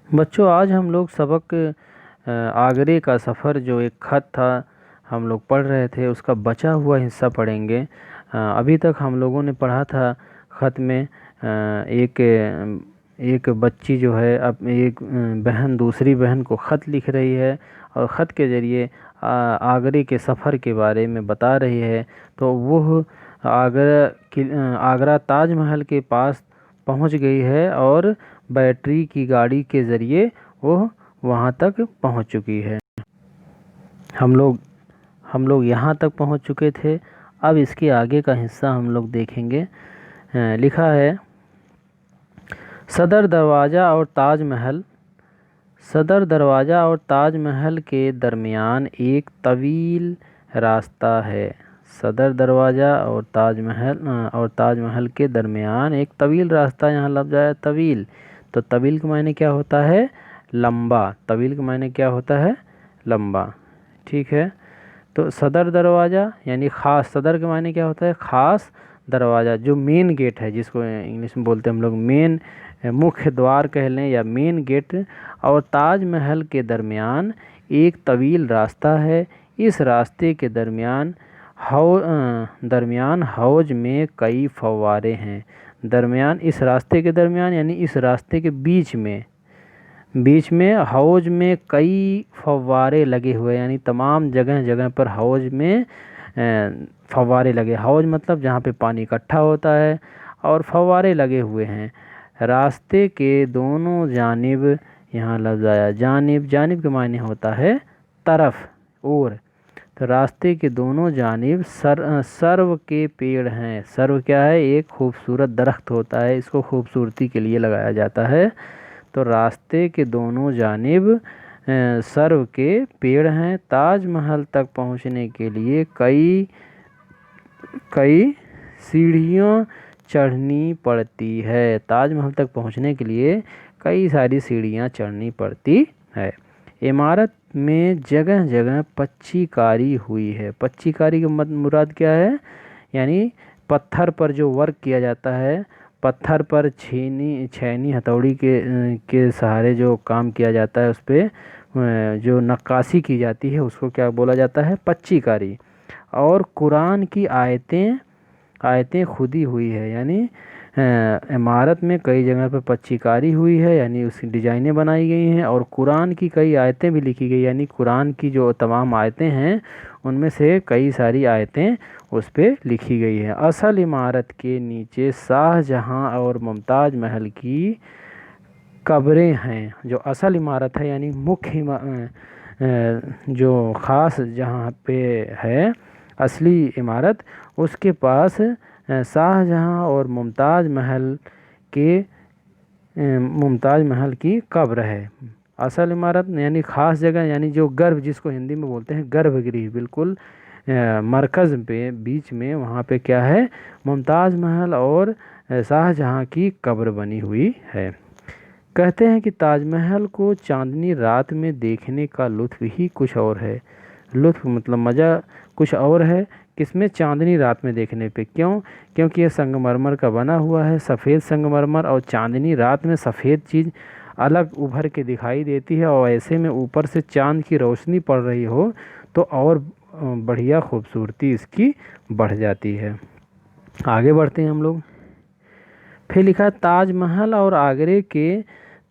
बच्चों, आज हम लोग सबक आगरे का सफ़र जो एक ख़त था हम लोग पढ़ रहे थे, उसका बचा हुआ हिस्सा पढ़ेंगे। अभी तक हम लोगों ने पढ़ा था ख़त में एक बच्ची जो है अब एक बहन दूसरी बहन को ख़त लिख रही है और ख़त के ज़रिए आगरे के सफ़र के बारे में बता रही है। तो वो आगरा ताजमहल के पास पहुंच गई है और बैटरी की गाड़ी के ज़रिए वो वहां तक पहुंच चुकी है। हम लोग यहाँ तक पहुंच चुके थे। अब इसके आगे का हिस्सा हम लोग देखेंगे। लिखा है, सदर दरवाज़ा और ताजमहल के दरमियान एक तवील रास्ता है। सदर दरवाज़ा और ताजमहल के दरमियान एक तवील रास्ता, यहाँ लफ्ज़ आया तवील। तो तवील का मायने क्या होता है? लंबा। तवील का मायने क्या होता है? लंबा। ठीक है। तो सदर दरवाज़ा यानी ख़ास, सदर के मायने क्या होता है? ख़ास दरवाज़ा, जो मेन गेट है, जिसको इंग्लिश में बोलते हैं हम लोग मेन, मुख्य द्वार कह लें या मेन गेट। और ताजमहल के दरमियान एक तवील रास्ता है। इस रास्ते के दरमियान हौज में कई फव्वारे हैं। दरमियान, इस रास्ते के दरमियान यानी इस रास्ते के बीच में हौज में कई फव्वारे लगे हुए, यानी तमाम जगह जगह पर हौज में फव्वारे लगे। हौज मतलब जहाँ पे पानी इकट्ठा होता है, और फव्वारे लगे हुए हैं। रास्ते के दोनों जानिब, यहाँ लफ्ज़ आया जानिब। जानिब के मायने होता है तरफ, और। तो रास्ते के दोनों जानिब सर्व के पेड़ हैं। सर्व क्या है? एक खूबसूरत दरख्त होता है, इसको खूबसूरती के लिए लगाया जाता है। तो रास्ते के दोनों जानिब सर्व के पेड़ हैं। ताजमहल तक पहुंचने के लिए कई सीढ़ियाँ चढ़नी पड़ती है। ताजमहल तक पहुंचने के लिए कई सारी सीढ़ियाँ चढ़नी पड़ती है। इमारत में जगह जगह पच्चीकारी हुई है। पच्चीकारी का मुराद क्या है? यानी पत्थर पर जो वर्क किया जाता है, पत्थर पर छेनी हथौड़ी के सहारे जो काम किया जाता है, उस पर जो नक्काशी की जाती है, उसको क्या बोला जाता है? पच्चीकारी। और कुरान की आयतें खुदी हुई है, यानी इमारत में कई जगह पर पच्चीकारी हुई है, यानी उसकी डिज़ाइनें बनाई गई हैं। और कुरान की कई आयतें भी लिखी गई, यानी कुरान की जो तमाम आयतें हैं उनमें से कई सारी आयतें उस पर लिखी गई हैं। असल इमारत के नीचे शाहजहां और मुमताज़ महल की कब्रें हैं। जो असल इमारत है, यानी जो ख़ास जहाँ पे है असली इमारत, उसके पास शाहजहां और मुमताज़ महल की कब्र है। असल इमारत यानी ख़ास जगह, यानी जो गर्भ, जिसको हिंदी में बोलते हैं गर्भगृह, बिल्कुल मरकज़ पे बीच में, वहाँ पे क्या है? मुमताज़ महल और शाहजहां की कब्र बनी हुई है। कहते हैं कि ताजमहल को चांदनी रात में देखने का लुत्फ़ ही कुछ और है। लुत्फ़ मतलब मज़ा कुछ और है, किसमें? चांदनी रात में देखने पे। क्यों? क्योंकि यह संगमरमर का बना हुआ है, सफ़ेद संगमरमर, और चांदनी रात में सफ़ेद चीज़ अलग उभर के दिखाई देती है, और ऐसे में ऊपर से चांद की रोशनी पड़ रही हो तो और बढ़िया खूबसूरती इसकी बढ़ जाती है। आगे बढ़ते हैं हम लोग। फिर लिखा, ताजमहल और आगरे के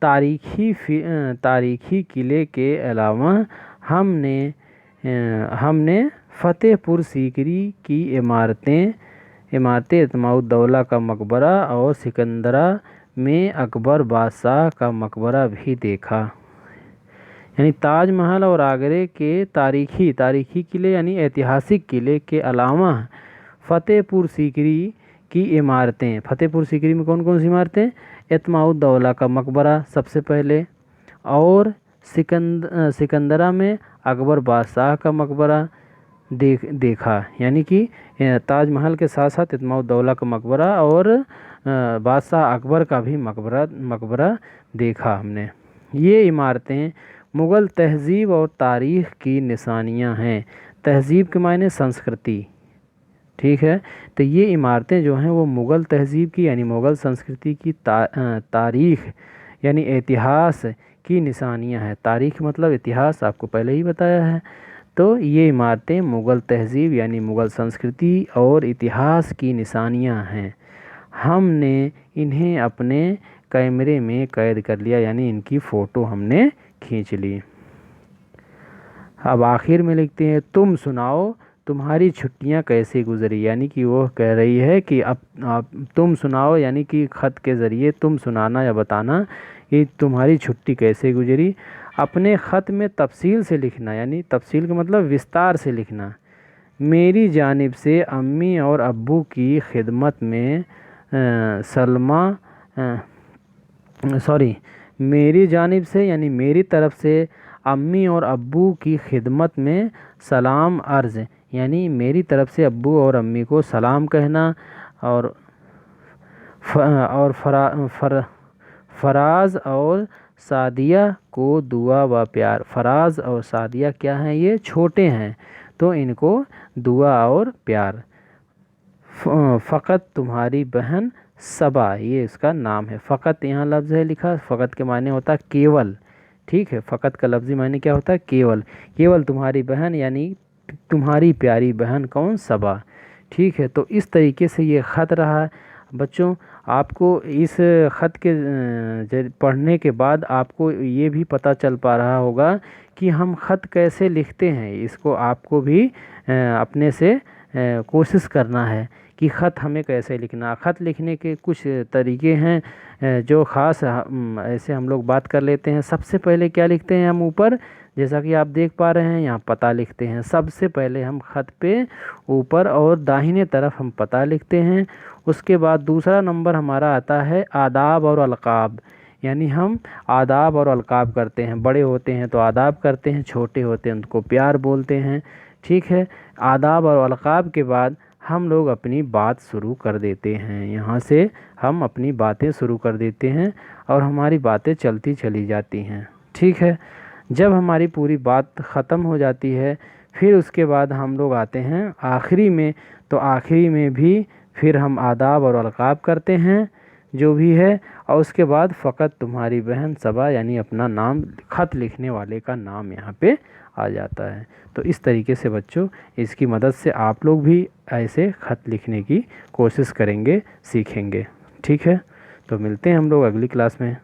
तारीखी किले के अलावा हमने फ़तेहपुर सीकरी की इमारतें इत्माउद्दौला का मकबरा और सिकंदरा में अकबर बादशाह का मकबरा भी देखा। यानी ताजमहल और आगरे के तारीखी किले यानी ऐतिहासिक किले के अलावा फ़तेहपुर सीकरी की इमारतें। फ़तेहपुर सीकरी में कौन कौन सी इमारतें? इत्माउद्दौला का मकबरा सबसे पहले, और सिकंदरा में अकबर बादशाह का मकबरा देखा। यानी कि ताजमहल के साथ साथ इत्माउद्दौला का मकबरा और बादशाह अकबर का भी मकबरा देखा हमने। ये इमारतें मुग़ल तहज़ीब और तारीख़ की निशानियां हैं। तहज़ीब के मायने संस्कृति, ठीक है। तो ये इमारतें जो हैं वो मुग़ल तहज़ीब की, यानी मुग़ल संस्कृति की तारीख़ यानी इतिहास की निशानियां हैं। तारीख मतलब इतिहास, आपको पहले ही बताया है। तो ये इमारतें मुग़ल तहज़ीब यानी मुग़ल संस्कृति और इतिहास की निशानियां हैं। हमने इन्हें अपने कैमरे में कैद कर लिया, यानी इनकी फ़ोटो हमने खींच ली। अब आखिर में लिखते हैं, तुम सुनाओ तुम्हारी छुट्टियां कैसे गुजरी। यानी कि वो कह रही है कि अब तुम सुनाओ, यानी कि ख़त के ज़रिए तुम सुनाना या बताना कि तुम्हारी छुट्टी कैसे गुजरी। अपने ख़त में तफसील से लिखना, यानी तफसील का मतलब विस्तार से लिखना। मेरी जानिब से अम्मी और अब्बू की खिदमत में मेरी जानिब से यानी मेरी तरफ़ से अम्मी और अब्बू की खिदमत में सलाम अर्ज़, यानी मेरी तरफ़ से अब्बू और अम्मी को सलाम कहना। और फराज और सादिया को दुआ व प्यार। फराज और सादिया क्या हैं, ये छोटे हैं, तो इनको दुआ और प्यार। फ़कत तुम्हारी बहन सबा, ये इसका नाम है। फ़कत यहाँ लफ्ज़ है लिखा, फ़कत के मायने होता है केवल। ठीक है, फ़कत का लफ्ज़ी मायने क्या होता है, केवल। केवल तुम्हारी बहन यानी तुम्हारी प्यारी बहन कौन, सबा। ठीक है, तो इस तरीके से ये ख़त रहा। बच्चों, आपको इस ख़त के पढ़ने के बाद आपको ये भी पता चल पा रहा होगा कि हम ख़त कैसे लिखते हैं। इसको आपको भी अपने से कोशिश करना है कि ख़त हमें कैसे लिखना। ख़त लिखने के कुछ तरीके हैं जो ख़ास ऐसे हम लोग बात कर लेते हैं। सबसे पहले क्या लिखते हैं हम ऊपर, जैसा कि आप देख पा रहे हैं यहाँ पता लिखते हैं। सबसे पहले हम ख़त पे ऊपर और दाहिने तरफ हम पता लिखते हैं। उसके बाद दूसरा नंबर हमारा आता है आदाब और अलक़ाब, यानी हम आदाब और अलक़ाब करते हैं। बड़े होते हैं तो आदाब करते हैं, छोटे होते हैं उनको प्यार बोलते हैं। ठीक है, आदाब और अलक़ाब के बाद हम लोग अपनी बात शुरू कर देते हैं। यहाँ से हम अपनी बातें शुरू कर देते हैं और हमारी बातें चलती चली जाती हैं। ठीक है, जब हमारी पूरी बात ख़त्म हो जाती है फिर उसके बाद हम लोग आते हैं आखिरी में। तो आखिरी में भी फिर हम आदाब और अलक़ाब करते हैं जो भी है, और उसके बाद फ़कत तुम्हारी बहन सबा यानी अपना नाम, ख़त लिखने वाले का नाम यहाँ पे आ जाता है। तो इस तरीके से बच्चों इसकी मदद से आप लोग भी ऐसे ख़त लिखने की कोशिश करेंगे, सीखेंगे। ठीक है, तो मिलते हैं हम लोग अगली क्लास में।